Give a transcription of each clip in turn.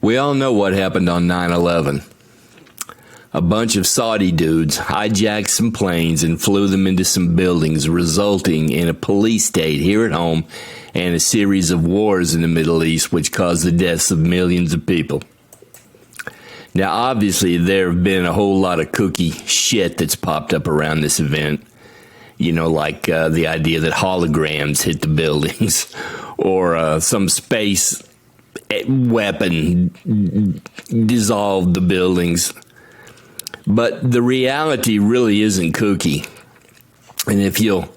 We all know what happened on 9/11. A bunch of Saudi dudes hijacked some planes and flew them into some buildings, resulting in a police state here at home and a series of wars in the Middle East, which caused the deaths of millions of people. Now, obviously, there have been a whole lot of kooky shit that's popped up around this event. You know, like the idea that holograms hit the buildings or some space weapon dissolved the buildings. But the reality really isn't kooky. And if you'll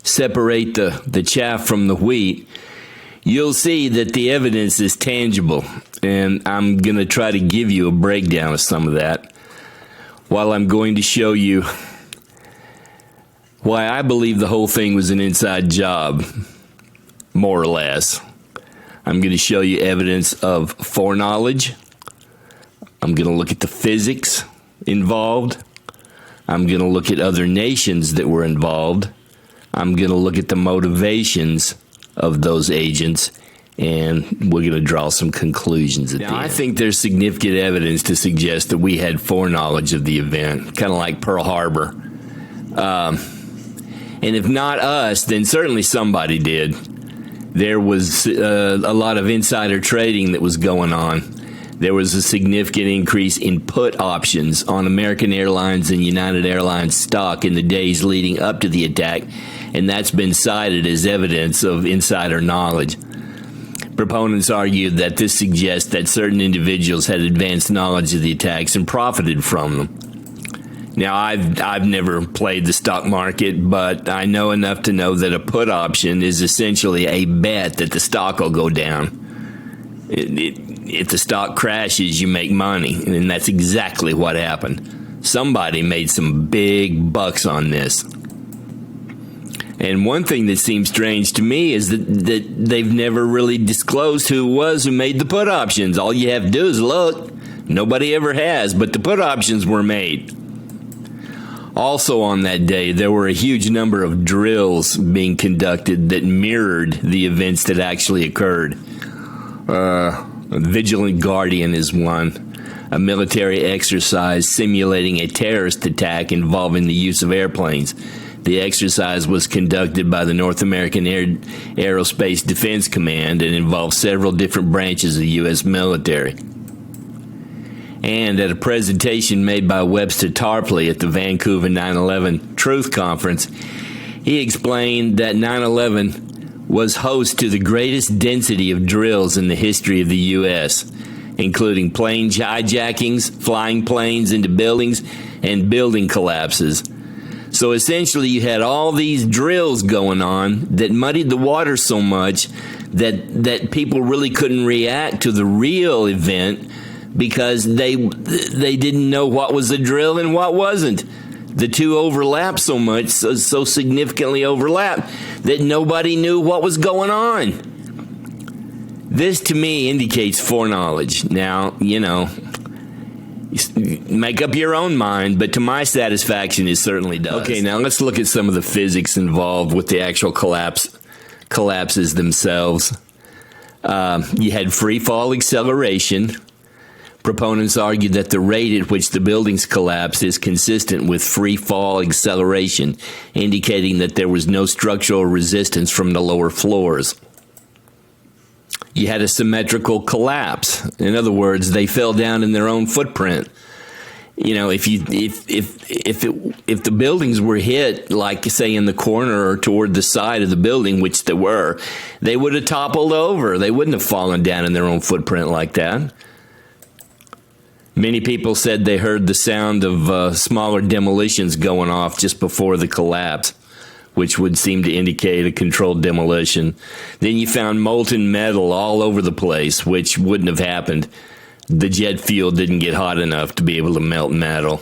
separate the chaff from the wheat, you'll see that the evidence is tangible. And I'm going to try to give you a breakdown of some of that, while I'm going to show you why I believe the whole thing was an inside job, more or less. I'm going to show you evidence of foreknowledge. I'm going to look at the physics involved. I'm going to look at other nations that were involved. I'm going to look at the motivations of those agents, and we're going to draw some conclusions at the end. I think there's significant evidence to suggest that we had foreknowledge of the event, kind of like Pearl Harbor. And if not us, then certainly somebody did. There was a lot of insider trading that was going on. There was a significant increase in put options on American Airlines and United Airlines stock in the days leading up to the attack, and that's been cited as evidence of insider knowledge. Proponents argued that this suggests that certain individuals had advanced knowledge of the attacks and profited from them. Now, I've never played the stock market, but I know enough to know that a put option is essentially a bet that the stock will go down. If the stock crashes, you make money, and that's exactly what happened. Somebody made some big bucks on this. And one thing that seems strange to me is that they've never really disclosed who it was who made the put options. All you have to do is look. Nobody ever has, but the put options were made. Also on that day, there were a huge number of drills being conducted that mirrored the events that actually occurred. Vigilant Guardian is one, a military exercise simulating a terrorist attack involving the use of airplanes. The exercise was conducted by the North American Aerospace Defense Command and involved several different branches of the U.S. military. And at a presentation made by Webster Tarpley at the Vancouver 9/11 Truth Conference, he explained that 9/11 was host to the greatest density of drills in the history of the U.S., including plane hijackings, flying planes into buildings, and building collapses. So essentially you had all these drills going on that muddied the water so much that people really couldn't react to the real event because they didn't know what was a drill and what wasn't. The two overlapped so much, so significantly overlapped, that nobody knew what was going on. This, to me, indicates foreknowledge. Now, you know, make up your own mind, but to my satisfaction, it certainly does. Okay, now let's look at some of the physics involved with the actual collapses themselves. You had free fall acceleration. Proponents argued that the rate at which the buildings collapsed is consistent with free fall acceleration, indicating that there was no structural resistance from the lower floors. You had a symmetrical collapse. In other words, they fell down in their own footprint. You know, if the buildings were hit, like say in the corner or toward the side of the building, which they were, they would have toppled over. They wouldn't have fallen down in their own footprint like that. Many people said they heard the sound of smaller demolitions going off just before the collapse, which would seem to indicate a controlled demolition. Then you found molten metal all over the place, which wouldn't have happened. The jet fuel didn't get hot enough to be able to melt metal.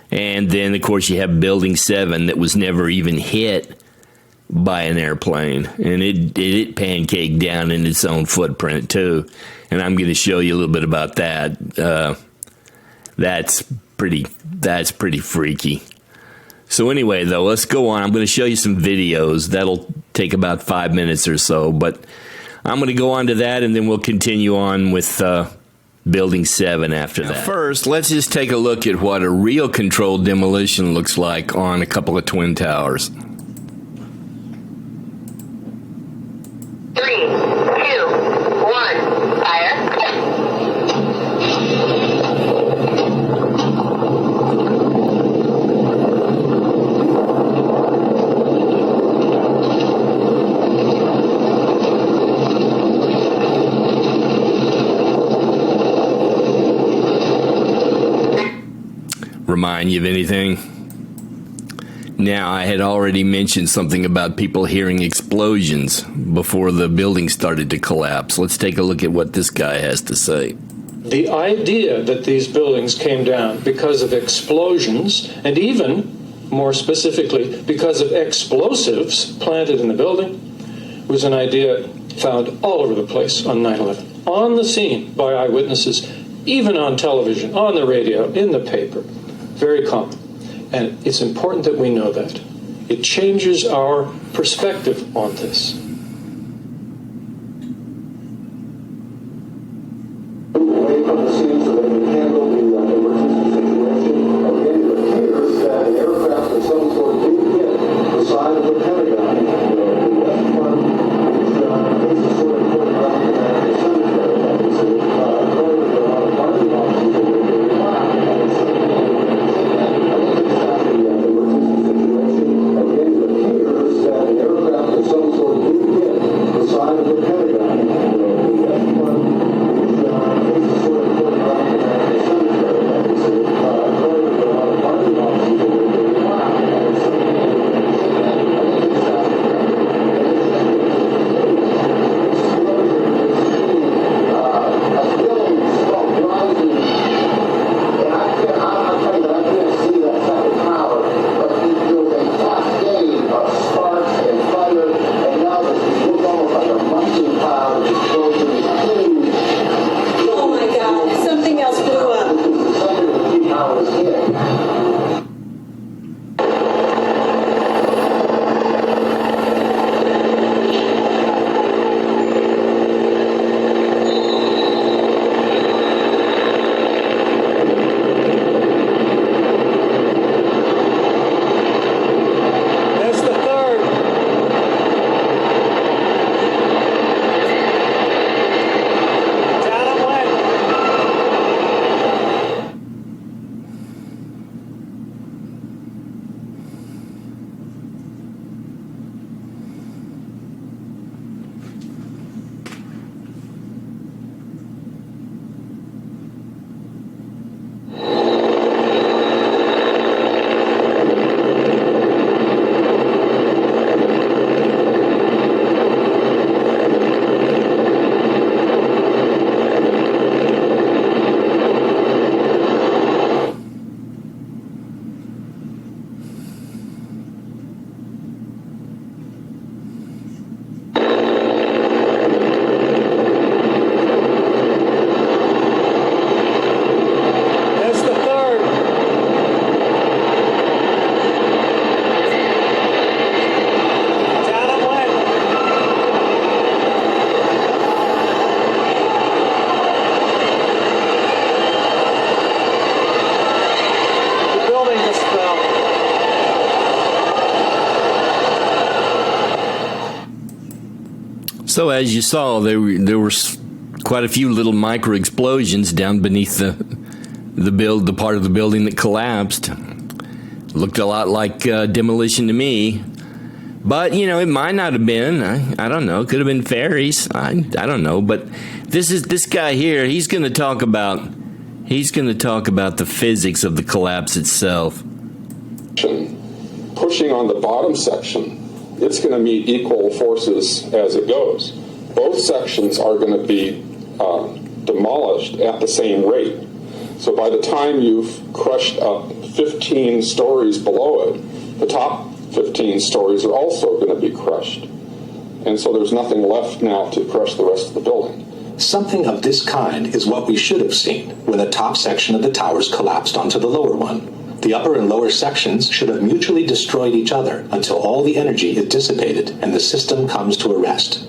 And then, of course, you have Building 7 that was never even hit by an airplane, and it pancaked down in its own footprint too. And I'm going to show you a little bit about that. That's pretty freaky. So anyway, though, let's go on. I'm going to show you some videos. That'll take about 5 minutes or so, but I'm going to go on to that, and then we'll continue on with Building 7 after that. First, let's just take a look at what a real controlled demolition looks like on a couple of twin towers. 3, 2, 1, fire. Remind you of anything? Now, I had already mentioned something about people hearing explosions before the building started to collapse. Let's take a look at what this guy has to say. The idea that these buildings came down because of explosions, and even more specifically because of explosives planted in the building, was an idea found all over the place on 9/11. On the scene by eyewitnesses, even on television, on the radio, in the paper. Very common. And it's important that we know that. It changes our perspective on this. Away from the scene so they can handle the emergency situation. Again, it appears that an aircraft of some sort did hit the side of the Pentagon. The west front is sort of put around the cemetery. That is according to a lot of parking officers that were being locked. So as you saw, there were quite a few little micro explosions down beneath the part of the building that collapsed. Looked a lot like demolition to me. But, you know, it might not have been. I don't know. Could have been fairies. I don't know. But this guy here, he's going to talk about the physics of the collapse itself. Pushing on the bottom section, it's going to meet equal forces as it goes. Both sections are going to be demolished at the same rate. So by the time you've crushed up 15 stories below it, the top 15 stories are also going to be crushed. And so there's nothing left now to crush the rest of the building. Something of this kind is what we should have seen when the top section of the towers collapsed onto the lower one. The upper and lower sections should have mutually destroyed each other until all the energy is dissipated and the system comes to a rest.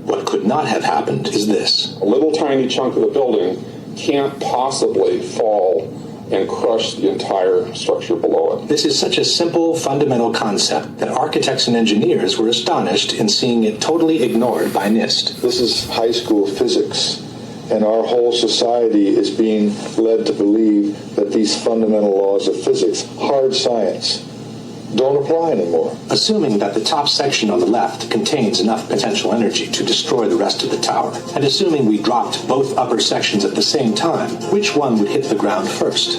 What could would not have happened is this. A little tiny chunk of the building can't possibly fall and crush the entire structure below it. This is such a simple, fundamental concept that architects and engineers were astonished in seeing it totally ignored by NIST. This is high school physics, and our whole society is being led to believe that these fundamental laws of physics, hard science, don't apply anymore. Assuming that the top section on the left contains enough potential energy to destroy the rest of the tower, and assuming we dropped both upper sections at the same time, which one would hit the ground first?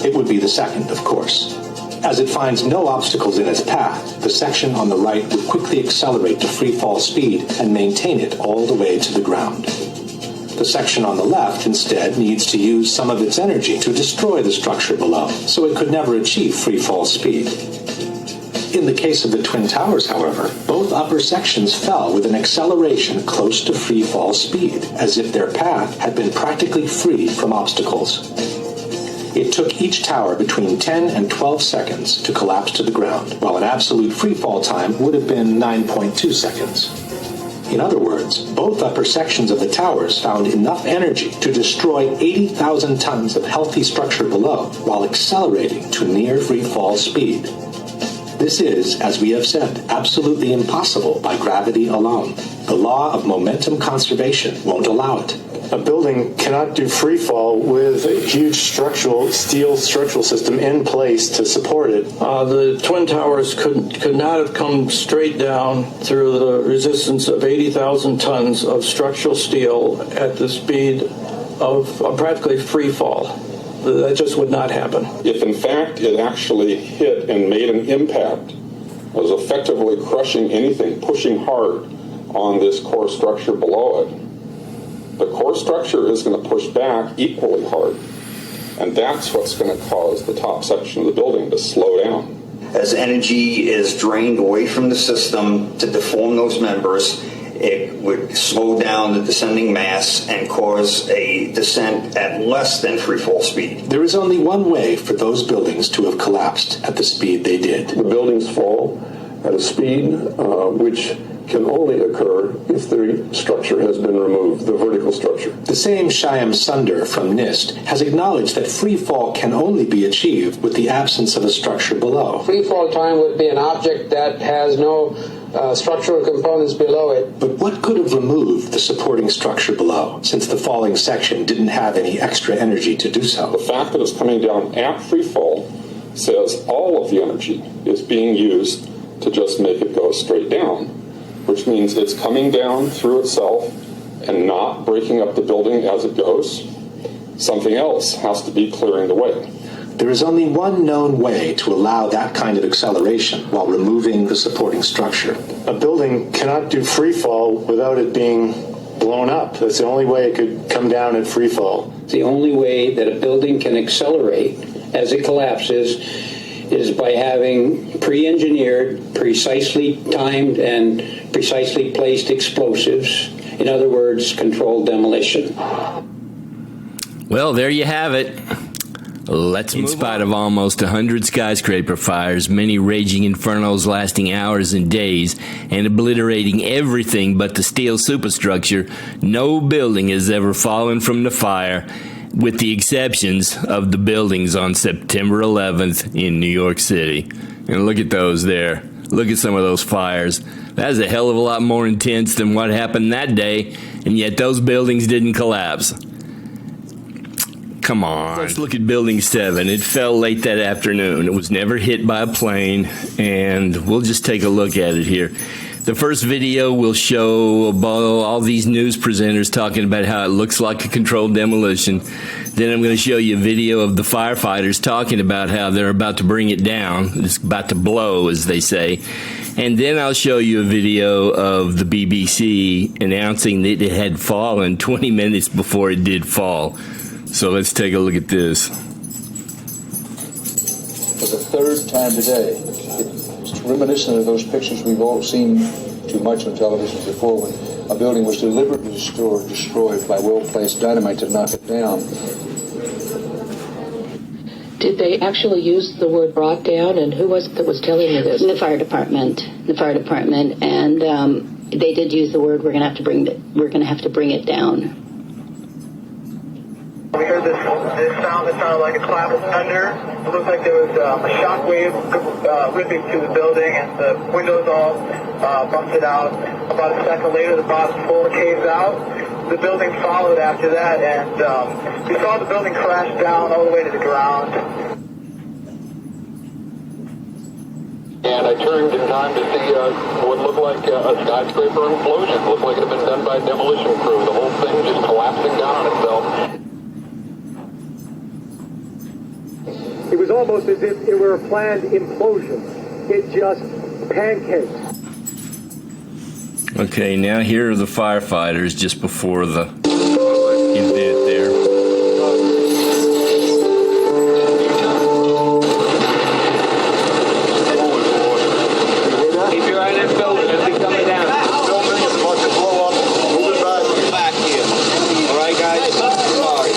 It would be the second, of course. As it finds no obstacles in its path, the section on the right would quickly accelerate to free fall speed and maintain it all the way to the ground. The section on the left, instead, needs to use some of its energy to destroy the structure below, so it could never achieve free fall speed. In the case of the Twin Towers, however, both upper sections fell with an acceleration close to free fall speed, as if their path had been practically free from obstacles. It took each tower between 10 and 12 seconds to collapse to the ground, while an absolute free fall time would have been 9.2 seconds. In other words, both upper sections of the towers found enough energy to destroy 80,000 tons of healthy structure below, while accelerating to near free fall speed. This is, as we have said, absolutely impossible by gravity alone. The law of momentum conservation won't allow it. A building cannot do free fall with a huge steel structural system in place to support it. The Twin Towers could not have come straight down through the resistance of 80,000 tons of structural steel at the speed of practically free fall. That just would not happen. If in fact it actually hit and made an impact, was effectively crushing anything, pushing hard on this core structure below it, the core structure is going to push back equally hard. And that's what's going to cause the top section of the building to slow down. As energy is drained away from the system to deform those members, it would slow down the descending mass and cause a descent at less than free fall speed. There is only one way for those buildings to have collapsed at the speed they did. The buildings fall at a speed which can only occur if the structure has been removed, the vertical structure. The same Shyam Sunder from NIST has acknowledged that free fall can only be achieved with the absence of a structure below. Free fall time would be an object that has no structural components below it. But what could have removed the supporting structure below, since the falling section didn't have any extra energy to do so? The fact that it's coming down at free fall says all of the energy is being used to just make it go straight down, which means it's coming down through itself and not breaking up the building as it goes. Something else has to be clearing the way. There is only one known way to allow that kind of acceleration while removing the supporting structure. A building cannot do free fall without it being blown up. That's the only way it could come down at free fall. The only way that a building can accelerate as it collapses is by having pre-engineered, precisely timed, and precisely placed explosives. In other words, controlled demolition. Well, there you have it. Let's move on. In spite of almost 100 skyscraper fires, many raging infernos lasting hours and days, and obliterating everything but the steel superstructure, no building has ever fallen from the fire, with the exceptions of the buildings on September 11th in New York City. And look at those there. Look at some of those fires. That's a hell of a lot more intense than what happened that day, and yet those buildings didn't collapse. Come on. Let's look at Building 7. It fell late that afternoon. It was never hit by a plane, and we'll just take a look at it here. The first video will show all these news presenters talking about how it looks like a controlled demolition. Then I'm going to show you a video of the firefighters talking about how they're about to bring it down. It's about to blow, as they say. And then I'll show you a video of the BBC announcing that it had fallen 20 minutes before it did fall. So let's take a look at this. For the third time today, it's reminiscent of those pictures we've all seen too much on television before, when a building was deliberately destroyed by well-placed dynamite to knock it down. Did they actually use the word brought down, and who was it that was telling you this? The fire department. And they did use the word, we're going to have to bring it down. We heard this sound that sounded like a clap of thunder. It looked like there was a shock wave ripping through the building, and the windows all busted out. About a second later, the bottom floor caves out. The building followed after that, and we saw the building crash down all the way to the ground. And I turned in time to see what looked like a skyscraper implosion. It looked like it had been done by a demolition crew. The whole thing just collapsing down on itself. It was almost as if it were a planned implosion. It just pancaked. Okay, now here are the firefighters just before the event there. Keep your eye on that building as we coming down. Building's about to blow up. Moving back here. All right, guys. Sorry.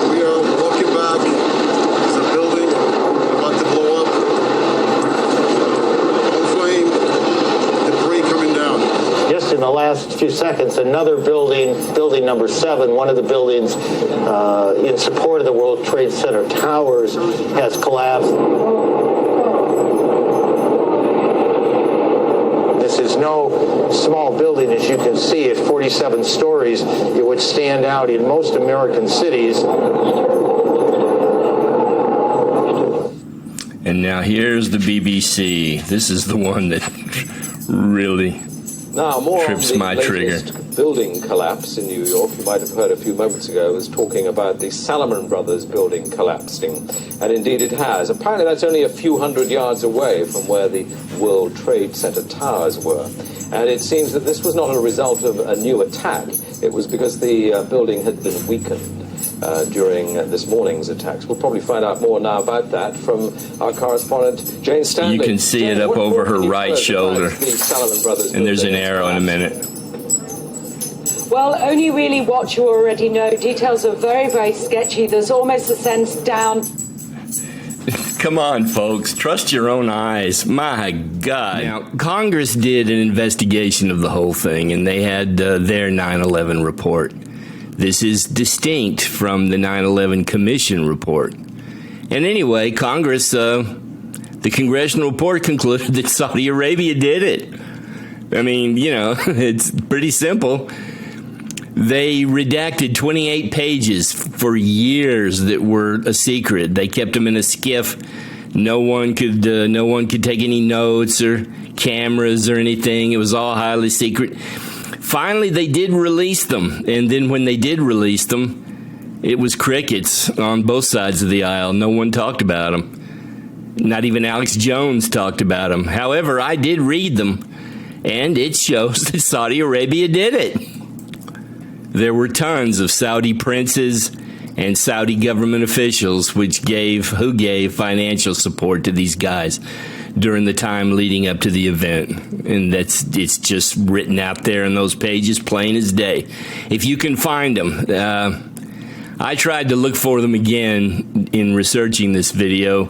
We are walking back. There's a building about to blow up. Whole flame, debris coming down. Just in the last few seconds, another building, building number 7, one of the buildings in support of the World Trade Center towers, has collapsed. This is no small building, as you can see, at 47 stories. It would stand out in most American cities. And now here's the BBC. This is the one that really Now, more trips on the my trigger. latest building collapse in New York. You might have heard a few moments ago I was talking about the Salomon Brothers building collapsing, and indeed it has. Apparently that's only a few hundred yards away from where the World Trade Center towers were. And it seems that this was not a result of a new attack. It was because the building had been weakened during this morning's attacks. We'll probably find out more now about that from our correspondent, Jane Stanley. You can see it up over her right shoulder. And there's an arrow in a minute. Well, only really what you already know. Details are very, very sketchy. There's almost a sense down. Come on, folks. Trust your own eyes. My God. Now, Congress did an investigation of the whole thing, and they had their 9/11 report. This is distinct from the 9/11 Commission report. And anyway, Congress, the congressional report concluded that Saudi Arabia did it. I mean, you know, it's pretty simple. They redacted 28 pages for years that were a secret. They kept them in a SCIF. No one could take any notes or cameras or anything. It was all highly secret. Finally, they did release them, and then when they did release them, it was crickets on both sides of the aisle. No one talked about them. Not even Alex Jones talked about them. However, I did read them, and it shows that Saudi Arabia did it. There were tons of Saudi princes and Saudi government officials who gave financial support to these guys during the time leading up to the event. And it's just written out there in those pages, plain as day. If you can find them. I tried to look for them again in researching this video,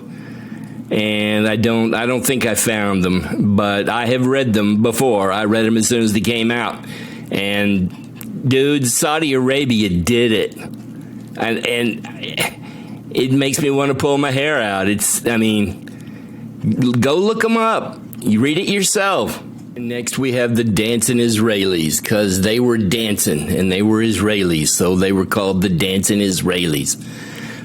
and I don't think I found them, but I have read them before. I read them as soon as they came out. And dude, Saudi Arabia did it. And it makes me want to pull my hair out. Go look them up. You read it yourself. And next we have the dancing Israelis, because they were dancing and they were Israelis, so they were called the dancing Israelis.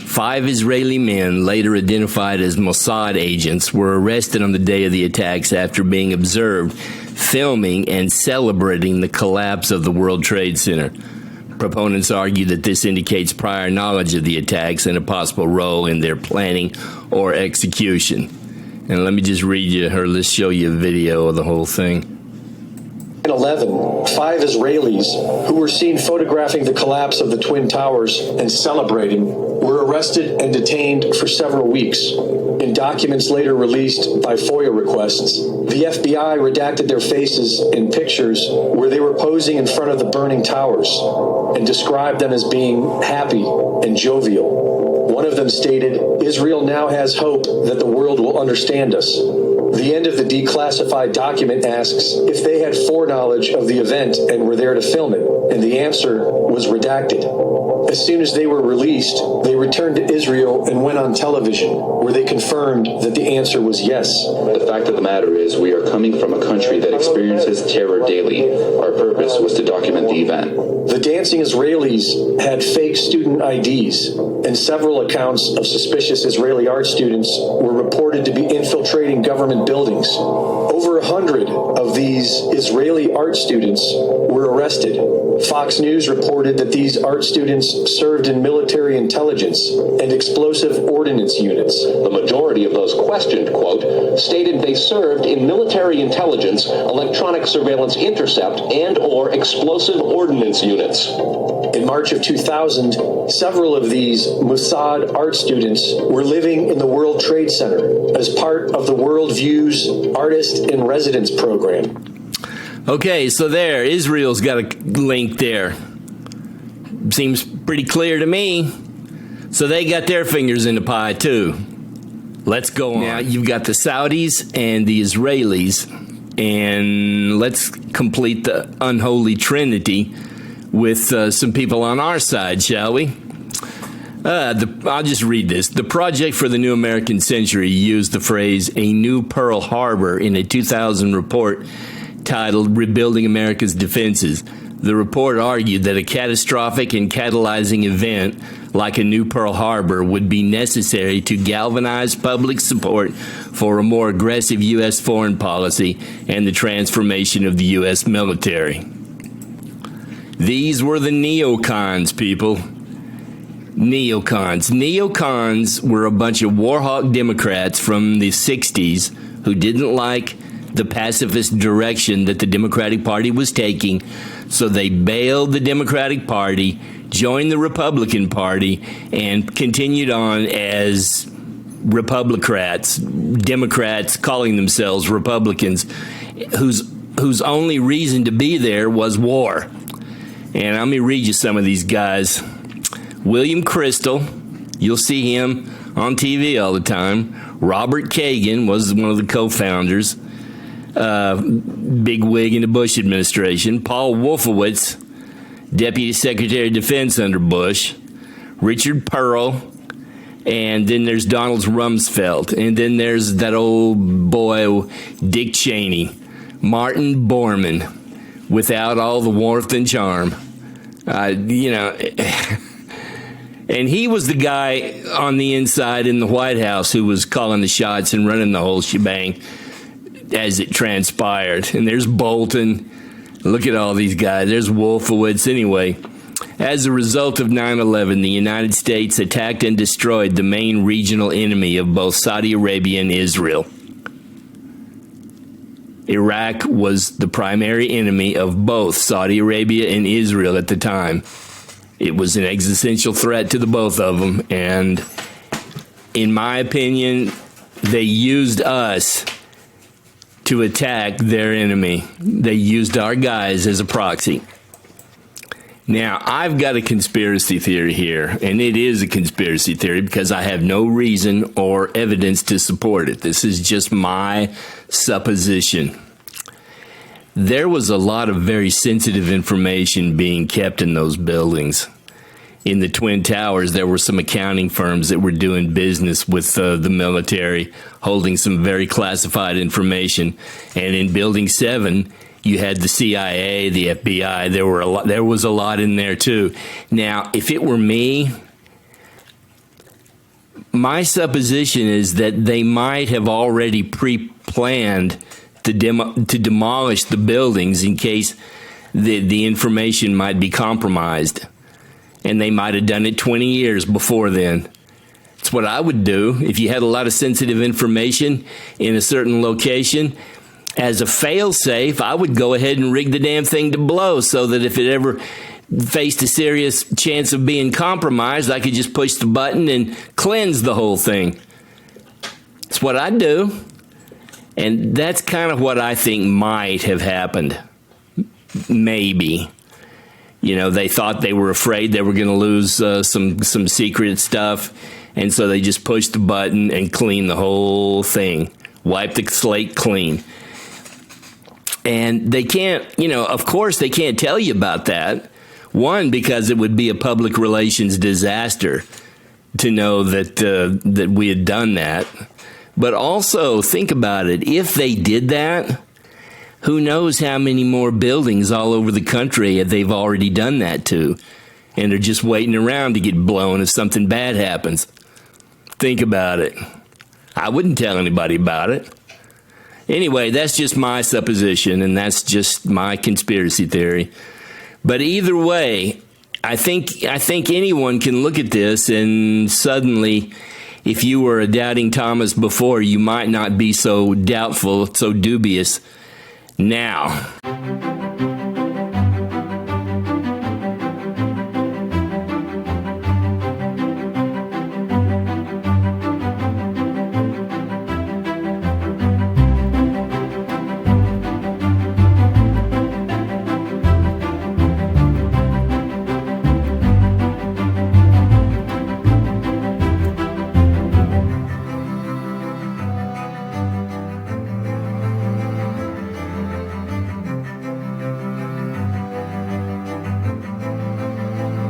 5 Israeli men, later identified as Mossad agents, were arrested on the day of the attacks after being observed filming and celebrating the collapse of the World Trade Center. Proponents argue that this indicates prior knowledge of the attacks and a possible role in their planning or execution. And let me just read you, or let's show you a video of the whole thing. 9/11, 5 Israelis who were seen photographing the collapse of the Twin Towers and celebrating were arrested and detained for several weeks. In documents later released by FOIA requests, the FBI redacted their faces in pictures where they were posing in front of the burning towers and described them as being happy and jovial. One of them stated, "Israel now has hope that the world will understand us." The end of the declassified document asks if they had foreknowledge of the event and were there to film it, and the answer was redacted. As soon as they were released, they returned to Israel and went on television, where they confirmed that the answer was yes. The fact of the matter is, we are coming from a country that experiences terror daily. Our purpose was to document the event. The dancing Israelis had fake student IDs, and several accounts of suspicious Israeli art students were reported to be infiltrating government buildings. Over 100 of these Israeli art students were arrested. Fox News reported that these art students served in military intelligence and explosive ordnance units. The majority of those questioned, quote, stated they served in military intelligence, electronic surveillance intercept, and or explosive ordnance units. In March of 2000, several of these Mossad art students were living in the World Trade Center as part of the World Views Artist in Residence program. Okay, so there, Israel's got a link there. Seems pretty clear to me. So they got their fingers in the pie, too. Let's go on. Now, you've got the Saudis and the Israelis, and let's complete the unholy trinity with some people on our side, shall we? I'll just read this. The Project for the New American Century used the phrase "a new Pearl Harbor" in a 2000 report titled Rebuilding America's Defenses. The report argued that a catastrophic and catalyzing event like a new Pearl Harbor would be necessary to galvanize public support for a more aggressive U.S. foreign policy and the transformation of the U.S. military. These were the neocons, people. Neocons. Neocons were a bunch of warhawk Democrats from the 60s who didn't like the pacifist direction that the Democratic Party was taking, so they bailed the Democratic Party, joined the Republican Party, and continued on as Republicrats, Democrats calling themselves Republicans, whose only reason to be there was war. And let me read you some of these guys. William Crystal, you'll see him on TV all the time. Robert Kagan was one of the co-founders, big wig in the Bush administration. Paul Wolfowitz, Deputy Secretary of Defense under Bush. Richard Pearl, and then there's Donald Rumsfeld, and then there's that old boy Dick Cheney, Martin Bormann, without all the warmth and charm. And he was the guy on the inside in the White House who was calling the shots and running the whole shebang as it transpired. And there's Bolton. Look at all these guys. There's Wolfowitz. Anyway, as a result of 9/11, the United States attacked and destroyed the main regional enemy of both Saudi Arabia and Israel. Iraq was the primary enemy of both Saudi Arabia and Israel at the time. It was an existential threat to the both of them, and in my opinion, they used us to attack their enemy. They used our guys as a proxy. Now, I've got a conspiracy theory here, and it is a conspiracy theory because I have no reason or evidence to support it. This is just my supposition. There was a lot of very sensitive information being kept in those buildings. In the Twin Towers, there were some accounting firms that were doing business with the military, holding some very classified information. And in Building 7, you had the CIA, the FBI. There was a lot in there, too. Now, if it were me, my supposition is that they might have already pre-planned to demolish the buildings in case the information might be compromised. And they might have done it 20 years before then. It's what I would do if you had a lot of sensitive information in a certain location. As a fail-safe, I would go ahead and rig the damn thing to blow so that if it ever faced a serious chance of being compromised, I could just push the button and cleanse the whole thing. It's what I'd do. And that's kind of what I think might have happened. Maybe. You know, they thought they were afraid they were going to lose some secret stuff, and so they just pushed the button and cleaned the whole thing wipe the slate clean. And they can't, of course they can't tell you about that. One, because it would be a public relations disaster to know that we had done that. But also, think about it. If they did that, who knows how many more buildings all over the country they've already done that to, and they're just waiting around to get blown if something bad happens. Think about it. I wouldn't tell anybody about it. Anyway, that's just my supposition, and that's just my conspiracy theory. But either way, I think anyone can look at this and suddenly, if you were a doubting Thomas before, you might not be so doubtful, so dubious now.